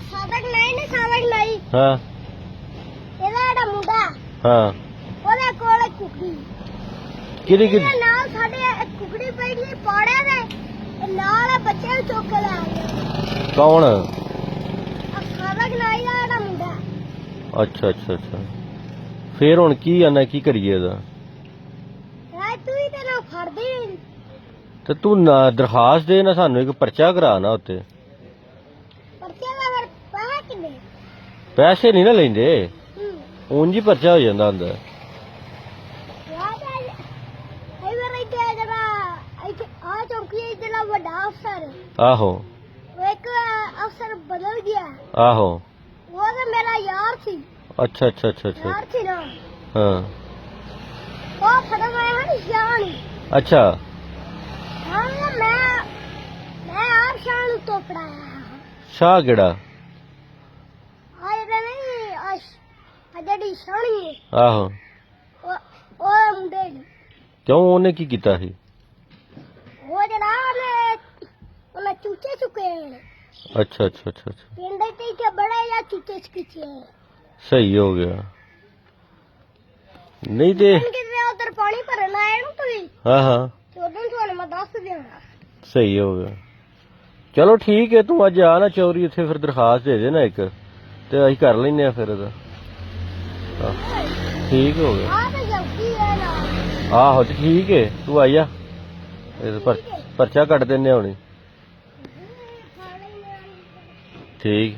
ਸਾਬਕ ਨਹੀਂ ਹਾਂ ਇਹਦਾ ਮੁੰਡਾ ਹਾਂ ਉਹਦੇ ਕੋਲ ਕੁਕੜੀ ਕਿਹੜੀ ਇਹਦੇ ਨਾਲ ਸਾਡੇ ਕੁਕੜੀ ਪਈ ਸੀ ਪਾੜਿਆ ਦੇ ਨਾਲ ਬੱਚੇ ਨੂੰ ਚੁੱਕ ਕੇ ਲੈ ਆਏ ਕੌਣ? ਸਾਬਕ ਨਹੀਂ ਦਾ ਮੁੰਡਾ। ਅੱਛਾ ਅੱਛਾ ਅੱਛਾ ਫੇਰ ਹੁਣ ਕੀ ਆਣਾ ਕੀ ਕਰੀਏ ਇਹਦਾ? ਤੂੰ ਹੀ ਤੈਨੂੰ ਫੜਦੀ ਤੇ ਤੂੰ ਨਾ ਦਰਖਾਸਤ ਦੇ ਨਾ ਸਾਨੂੰ ਇੱਕ ਪਰਚਾ ਕਰਾ ਨਾ ਉੱਤੇ। ਪਰਚੇ ਦਾ ਫਿਰ ਪੈਸੇ ਕਿੰਨੇ? ਪੈਸੇ ਨਹੀਂ ਨਾ ਲੈਂਦੇ ਉਂਝ ਹੀ ਪਰਚਾ ਹੋ ਜਾਂਦਾ ਹੁੰਦਾ। ਆ ਚੌਂਕੀ ਜਿਹੜਾ ਵੱਡਾ ਅਫਸਰ ਆਹੋ ਇੱਕ ਅਫਸਰ ਬਦਲ ਗਿਆ। ਆਹੋ ਉਹ ਤਾਂ ਮੇਰਾ ਯਾਰ ਸੀ। ਅੱਛਾ ਅੱਛਾ ਅੱਛਾ ਅੱਛਾ ਯਾਰ ਸੀ ਨਾ ਹਾਂ ਉਹ ਫੜਾ ਗਿਆ ਹੈ ਸ਼ਾਨ। ਅੱਛਾ ਹਾਂ ਮੈਂ ਆਪ ਸ਼ਾਨ ਨੂੰ ਤੋਂ ਫੜਾਇਆ। ਸ਼ਾਹ ਕਿਹੜਾ? ਆ ਇਹਦਾ ਨਹੀਂ ਆ ਜਿਹੜੀ ਸ਼ਾਨੀ ਹੈ ਆਹੋ ਉਹ ਮੁੰਡੇ ਨੂੰ। ਕਿਉਂ ਉਹਨੇ ਕੀ ਕੀਤਾ ਸੀ? ਉਹ ਜਿਹੜਾ ਉਹਨੇ ਚੂਚੇ ਚੁੱਕੇ ਅੱਛਾ ਅੱਛਾ ਅੱਛਾ ਅੱਛਾ ਪਿੰਡ ਤੇ ਬੜੇ ਜਾਂ ਚੂਚੇ ਚੁੱਕੇ ਸਹੀ ਹੋ ਗਿਆ। ਨਹੀਂ ਤੇ ਕਿਤੇ ਉਧਰ ਪਾਣੀ ਭਰਨ ਆਏ ਨੂੰ ਤੁਸੀਂ ਹਾਂ ਹਾਂ ਉਦੋਂ ਤੁਹਾਨੂੰ ਮੈਂ ਦੱਸ ਦਿਆਂਗਾ। ਸਹੀ ਹੋ ਗਿਆ। ਚਲੋ ਠੀਕ ਹੈ ਤੂੰ ਅੱਜ ਆ ਨਾ ਚੌਰੀ ਇੱਥੇ ਫਿਰ ਦਰਖਾਸਤ ਦੇ ਦੇ ਨਾ ਇੱਕ ਤੇ ਅਸੀਂ ਕਰ ਲੈਨੇ ਆ ਫਿਰ ਇਹਦਾ। ਠੀਕ ਹੋ ਗਿਆ। ਆ ਤਾਂ ਜਲਦੀ ਹੈ ਨਾ। ਆਹੋ ਤੇ ਠੀਕ ਹੈ ਤੂੰ ਆਈ ਆ ਪਰਚਾ ਕੱਟ ਦਿੰਨੇ ਹੁਣੇ। ਠੀਕ।